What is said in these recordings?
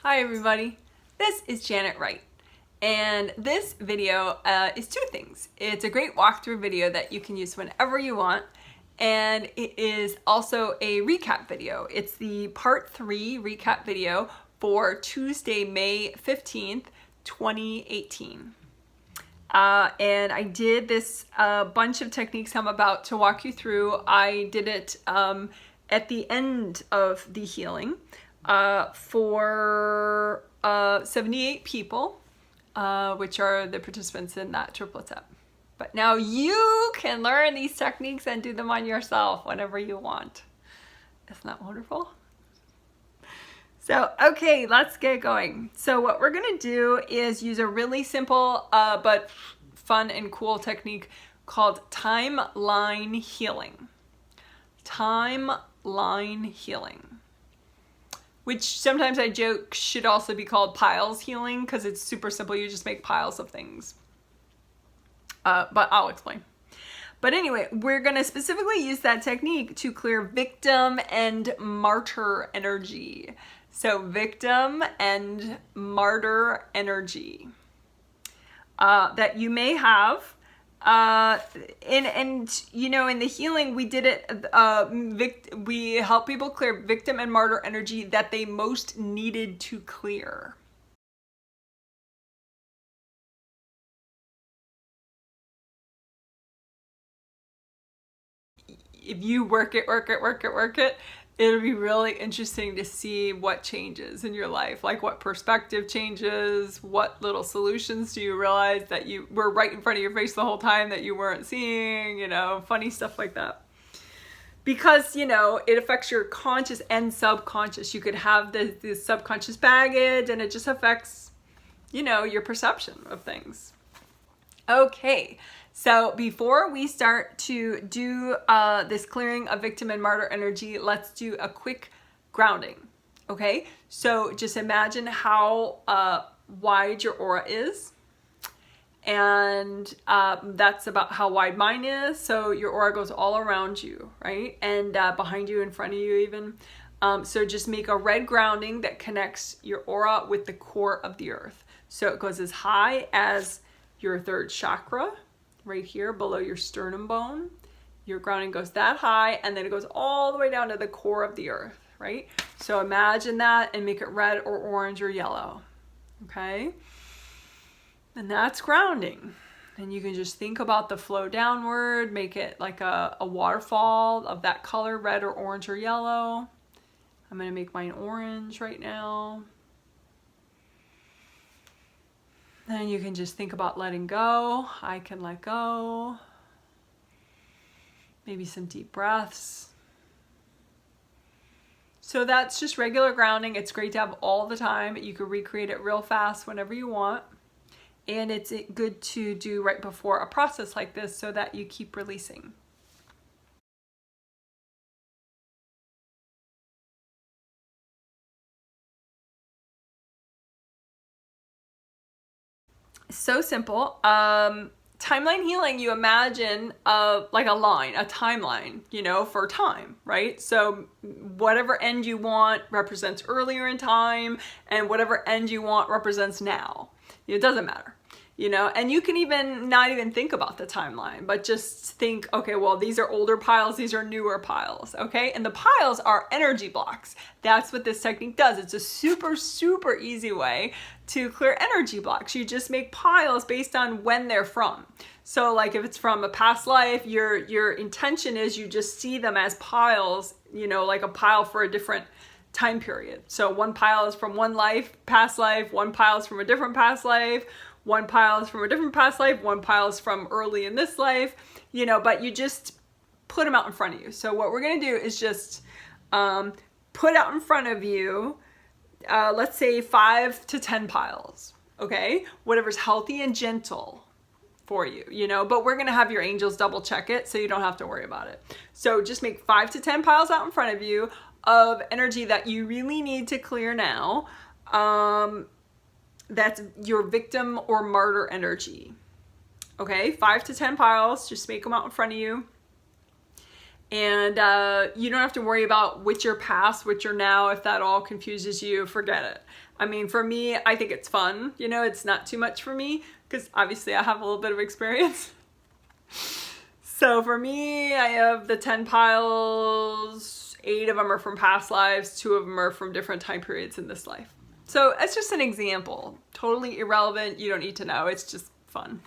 Hi everybody, this is Janet Wright, and this video is two things. It's a great walkthrough video that you can use whenever you want, and it is also a recap video. It's the part 3 recap video for Tuesday, May 15th, 2018. And I did this bunch of techniques I'm about to walk you through. I did it at the end of the healing for 78 people, which are the participants in that triplet set. But now you can learn these techniques and do them on yourself whenever you want. Isn't that wonderful? So, okay, let's get going. So what we're gonna do is use a really simple but fun and cool technique called timeline healing. Timeline healing. Which sometimes I joke should also be called piles healing because it's super simple. You just make piles of things. But I'll explain. But anyway, we're going to specifically use that technique to clear victim and martyr energy. So victim and martyr energy that you may have. And you know, in the healing we did it, we help people clear victim and martyr energy that they most needed to clear. If you work it, it'll be really interesting to see what changes in your life, like what perspective changes, what little solutions do you realize that you were right in front of your face the whole time that you weren't seeing, you know, funny stuff like that. Because, you know, it affects your conscious and subconscious. You could have this subconscious baggage and it just affects, you know, your perception of things. Okay, so before we start to do this clearing of victim and martyr energy, let's do a quick grounding, okay? So just imagine how wide your aura is, and that's about how wide mine is. So your aura goes all around you, right? And behind you, in front of you even. So just make a red grounding that connects your aura with the core of the earth. So it goes as high as your third chakra, right here below your sternum bone. Your grounding goes that high, and then it goes all the way down to the core of the earth, right? So imagine that and make it red or orange or yellow, okay? And that's grounding. And you can just think about the flow downward, make it like a waterfall of that color, red or orange or yellow. I'm gonna make mine orange right now. Then you can just think about letting go. I can let go. Maybe some deep breaths. So that's just regular grounding. It's great to have all the time. You can recreate it real fast whenever you want. And it's good to do right before a process like this so that you keep releasing. So simple. Timeline healing, you imagine like a line, a timeline, you know, for time, right? So whatever end you want represents earlier in time, and whatever end you want represents now. It doesn't matter, you know, and you can even not even think about the timeline, but just think, okay, well, these are older piles, these are newer piles, okay? And the piles are energy blocks. That's what this technique does. It's a super, super easy way to clear energy blocks. You just make piles based on when they're from. So like if it's from a past life, your intention is you just see them as piles, you know, like a pile for a different time period. So one pile is from one life, past life, one pile is from a different past life, one pile is from a different past life, one pile is from early in this life, you know, but you just put them out in front of you. So what we're gonna do is just put out in front of you, let's say 5 to 10 piles, okay? Whatever's healthy and gentle for you, you know, but we're gonna have your angels double check it so you don't have to worry about it. So just make 5 to 10 piles out in front of you of energy that you really need to clear now. That's your victim or martyr energy. Okay, 5 to 10 piles, just make them out in front of you. And you don't have to worry about which are past, which are now. If that all confuses you, forget it. I mean, for me, I think it's fun. You know, it's not too much for me because obviously I have a little bit of experience. So for me, I have the 10 piles. 8 of them are from past lives. 2 of them are from different time periods in this life. So it's just an example. Totally irrelevant. You don't need to know. It's just fun.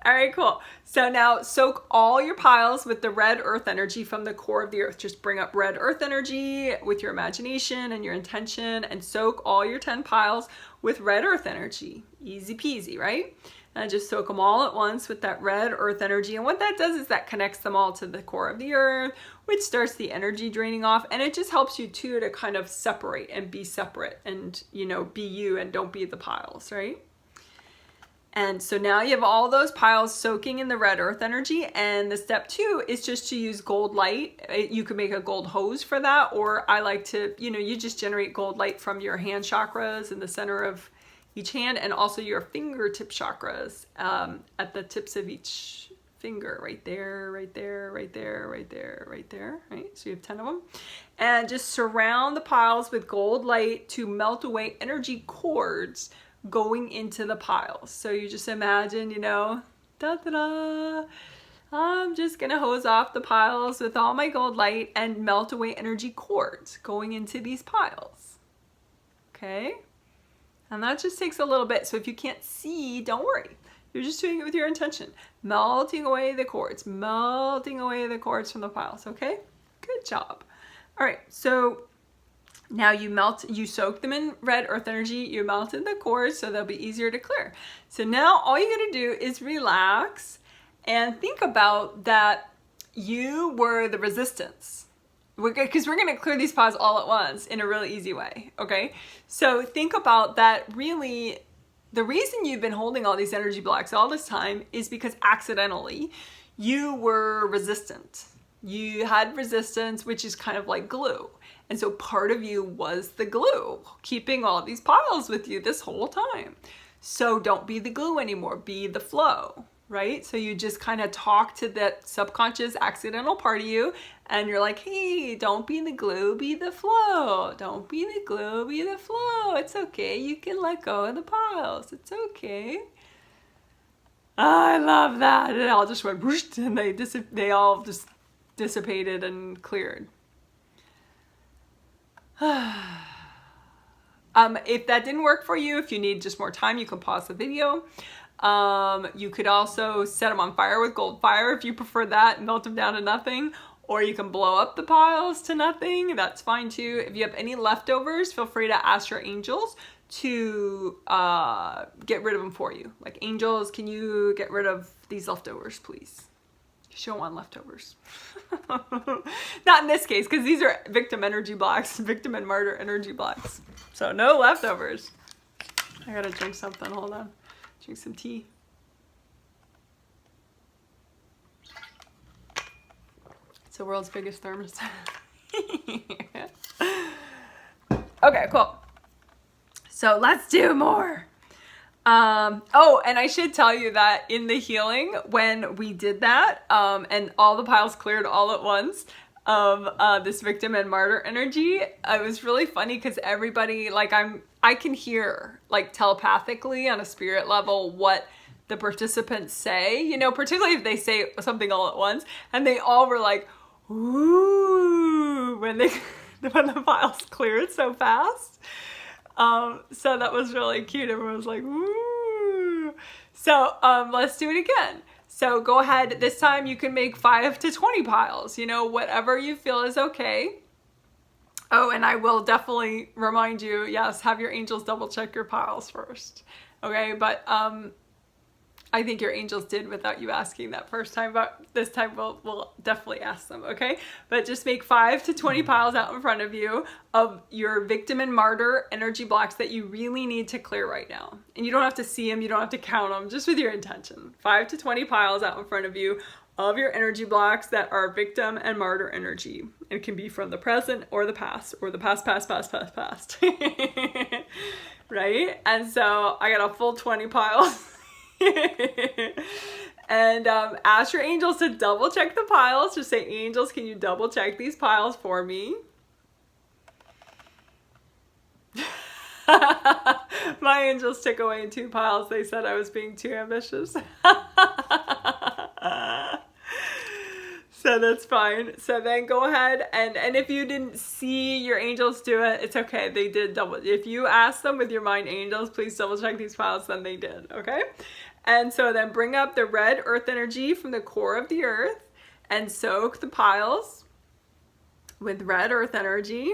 All right, cool. So now soak all your piles with the red earth energy from the core of the earth. Just bring up red earth energy with your imagination and your intention and soak all your 10 piles with red earth energy. Easy peasy, right? And just soak them all at once with that red earth energy. And what that does is that connects them all to the core of the earth, which starts the energy draining off. And it just helps you too to kind of separate and be separate and, you know, be you and don't be the piles, right? And so now you have all those piles soaking in the red earth energy. And the step 2 is just to use gold light. You could make a gold hose for that, or I like to, you know, you just generate gold light from your hand chakras in the center of each hand, and also your fingertip chakras at the tips of each finger, right there, right there, right there, right there, right there, right? So you have 10 of them. And just surround the piles with gold light to melt away energy cords going into the piles. So you just imagine, you know, da-da-da, I'm just gonna hose off the piles with all my gold light and melt away energy cords going into these piles. Okay? And that just takes a little bit. So if you can't see, don't worry. You're just doing it with your intention. Melting away the cords, melting away the cords from the piles, okay? Good job. All right, so now you soak them in red earth energy, you melted the cords so they'll be easier to clear. So now all you gotta do is relax and think about that you were the resistance. Because we're gonna clear these piles all at once in a really easy way, okay? So think about that. Really, the reason you've been holding all these energy blocks all this time is because accidentally you were resistant. You had resistance, which is kind of like glue. And so part of you was the glue, keeping all these piles with you this whole time. So don't be the glue anymore, be the flow, right? So you just kind of talk to that subconscious accidental part of you and you're like, hey, don't be the glue, be the flow. Don't be the glue, be the flow. It's okay, you can let go of the piles. It's okay. I love that. It all just went whoosh, and they all just dissipated and cleared. If that didn't work for you, if you need just more time, you can pause the video. You could also set them on fire with gold fire if you prefer that and melt them down to nothing. Or you can blow up the piles to nothing. That's fine too. If you have any leftovers, feel free to ask your angels to get rid of them for you. Like, angels, can you get rid of these leftovers, please? You don't want leftovers. Not in this case, because these are victim energy blocks, victim and martyr energy blocks. So no leftovers. I gotta drink something, hold on. Drink some tea. It's the world's biggest thermos. Okay, cool. So let's do more. Oh, and I should tell you that in the healing, when we did that, and all the piles cleared all at once of this victim and martyr energy, it was really funny because everybody, like, I can hear, like, telepathically on a spirit level what the participants say, you know, particularly if they say something all at once, and they all were like, ooh, when the piles cleared so fast. So that was really cute. Everyone was like, ooh. So let's do it again. So go ahead. This time you can make 5 to 20 piles, you know, whatever you feel is okay. Oh, and I will definitely remind you, yes, have your angels double check your piles first. Okay, but I think your angels did without you asking that first time, but this time we'll definitely ask them, okay? But just make 5 to 20 piles out in front of you of your victim and martyr energy blocks that you really need to clear right now. And you don't have to see them, you don't have to count them, just with your intention. 5 to 20 piles out in front of you, of your energy blocks that are victim and martyr energy. It can be from the present or the past, or the past. Right? And so I got a full 20 piles. And ask your angels to double check the piles. Just say, angels, can you double check these piles for me? My angels took away 2 piles. They said I was being too ambitious. So that's fine. So then go ahead and if you didn't see your angels do it, it's okay. They did double. If you ask them with your mind, angels, please double check these piles, then they did. Okay. And so then bring up the red earth energy from the core of the earth and soak the piles with red earth energy.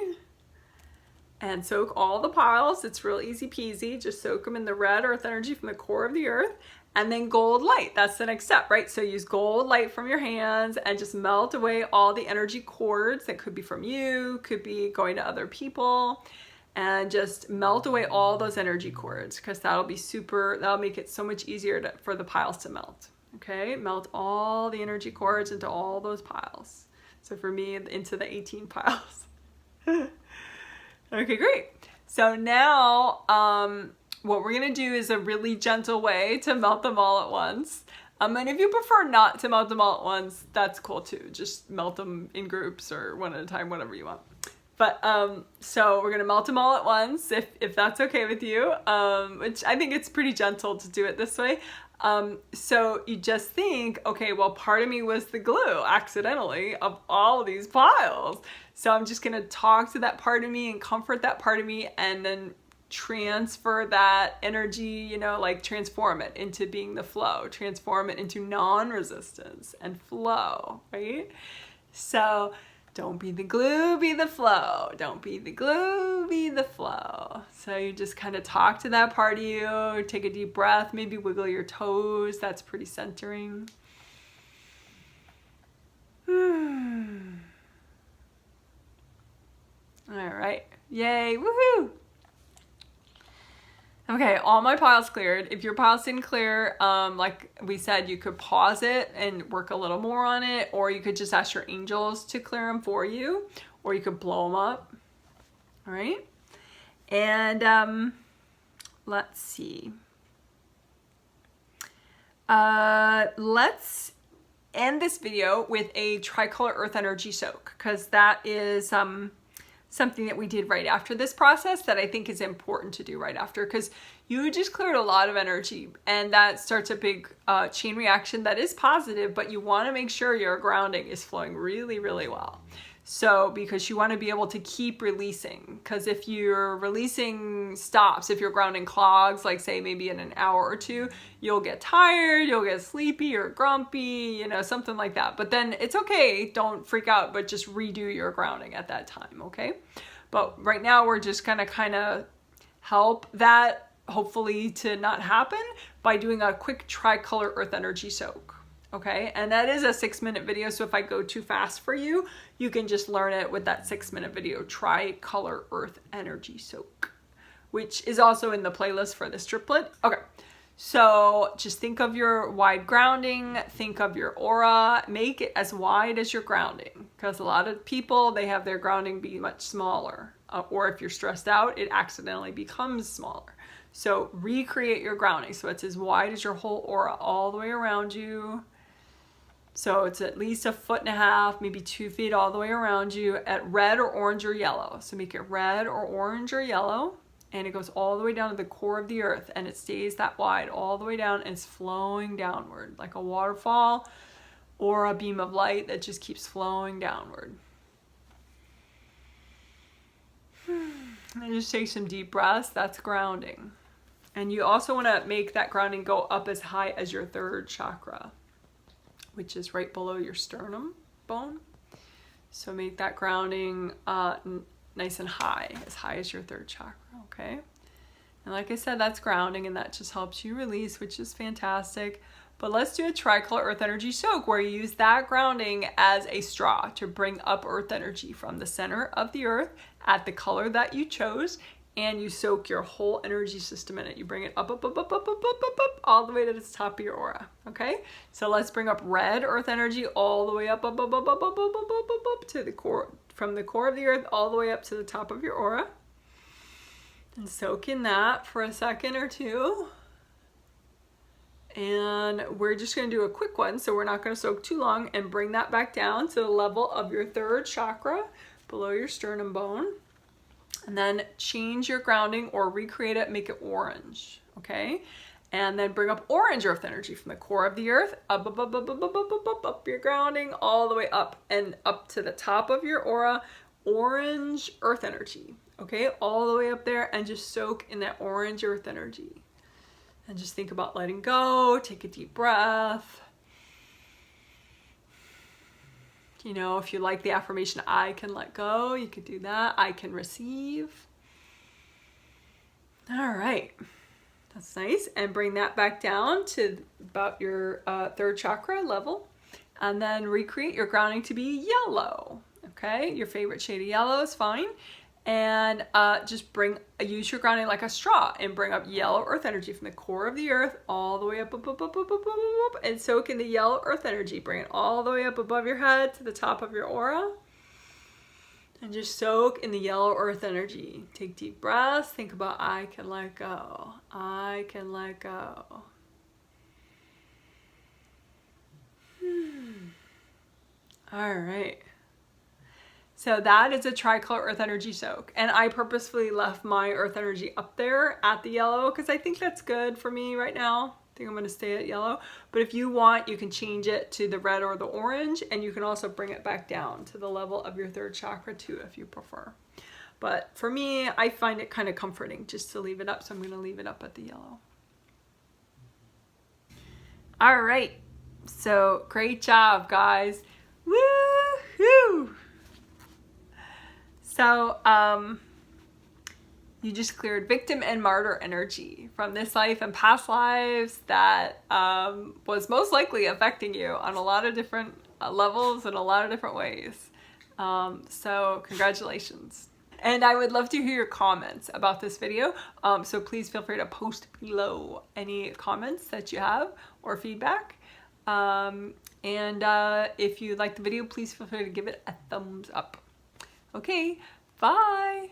And soak all the piles. It's real easy peasy. Just soak them in the red earth energy from the core of the earth. And then gold light. That's the next step, right? So use gold light from your hands and just melt away all the energy cords that could be from you, could be going to other people. And just melt away all those energy cords, because that'll make it so much easier for the piles to melt. Okay, melt all the energy cords into all those piles. So for me, into the 18 piles. Okay, great. So now what we're gonna do is a really gentle way to melt them all at once. And if you prefer not to melt them all at once, that's cool too. Just melt them in groups or one at a time, whatever you want. But so we're gonna melt them all at once, if that's okay with you, which I think it's pretty gentle to do it this way. So you just think, okay, well, part of me was the glue accidentally of all of these piles. So I'm just gonna talk to that part of me and comfort that part of me, and then transfer that energy, like transform it into being the flow, transform it into non-resistance and flow, right? So don't be the glue, be the flow. Don't be the glue, be the flow. So you just kind of talk to that part of you, take a deep breath, maybe wiggle your toes. That's pretty centering. All right, yay, woohoo. Okay, all my piles cleared. If your piles didn't clear, like we said, you could pause it and work a little more on it, or you could just ask your angels to clear them for you, or you could blow them up. All right, and let's see. Let's end this video with a tricolor earth energy soak, because that is something that we did right after this process that I think is important to do right after, because you just cleared a lot of energy, and that starts a big chain reaction that is positive, but you want to make sure your grounding is flowing really, really well. So because you want to be able to keep releasing, because if your releasing stops, if your grounding clogs, like say maybe in an hour or two, you'll get tired, you'll get sleepy or grumpy, something like that. But then it's okay, don't freak out, but just redo your grounding at that time, okay? But right now we're just gonna kind of help that hopefully to not happen by doing a quick tricolor earth energy soak. Okay, and that is a 6-minute video, so if I go too fast for you, you can just learn it with that 6-minute video, Tricolor Earth Energy Soak, which is also in the playlist for this triplet. Okay, so just think of your wide grounding, think of your aura, make it as wide as your grounding, because a lot of people, they have their grounding be much smaller, or if you're stressed out, it accidentally becomes smaller. So recreate your grounding, so it's as wide as your whole aura all the way around you. So it's at least 1.5 feet, maybe 2 feet all the way around you at red or orange or yellow. So make it red or orange or yellow, and it goes all the way down to the core of the earth, and it stays that wide all the way down, and it's flowing downward like a waterfall or a beam of light that just keeps flowing downward. And just take some deep breaths. That's grounding. And you also want to make that grounding go up as high as your 3rd chakra, which is right below your sternum bone. So make that grounding nice and high as your 3rd chakra, okay? And like I said, that's grounding, and that just helps you release, which is fantastic. But let's do a tricolor earth energy soak where you use that grounding as a straw to bring up earth energy from the center of the earth at the color that you chose and you soak your whole energy system in it. You bring it up, up, up, up, up, up, up, up, up, all the way to the top of your aura. Okay, so let's bring up red earth energy all the way up, up, up, up, up, up, up, up, up, up, up to the core, from the core of the earth all the way up to the top of your aura. And soak in that for a second or two. And we're just going to do a quick one, so we're not going to soak too long, and bring that back down to the level of your third chakra below your sternum bone. And then change your grounding or recreate it, make it orange, okay? And then bring up orange earth energy from the core of the earth, up, up, up, up, up, up, up, up, up, up your grounding, all the way up and up to the top of your aura, orange earth energy, okay? All the way up there, and just soak in that orange earth energy. And just think about letting go, take a deep breath. You know, if you like the affirmation, I can let go, you could do that. I can receive. All right, that's nice. And bring that back down to about your third chakra level. And then recreate your grounding to be yellow, okay? Your favorite shade of yellow is fine. And just use your grounding like a straw and bring up yellow earth energy from the core of the earth all the way up, up, up, up, up, up, up, up, and soak in the yellow earth energy. Bring it all the way up above your head to the top of your aura. And just soak in the yellow earth energy. Take deep breaths. Think about I can let go. I can let go. All right. So that is a tricolor earth energy soak. And I purposefully left my earth energy up there at the yellow because I think that's good for me right now. I think I'm gonna stay at yellow. But if you want, you can change it to the red or the orange, and you can also bring it back down to the level of your third chakra too, if you prefer. But for me, I find it kind of comforting just to leave it up. So I'm gonna leave it up at the yellow. All right, so great job, guys. Woo-hoo! So, you just cleared victim and martyr energy from this life and past lives that was most likely affecting you on a lot of different levels in a lot of different ways. So congratulations. And I would love to hear your comments about this video. So please feel free to post below any comments that you have or feedback. And if you like the video, please feel free to give it a thumbs up. Okay, bye.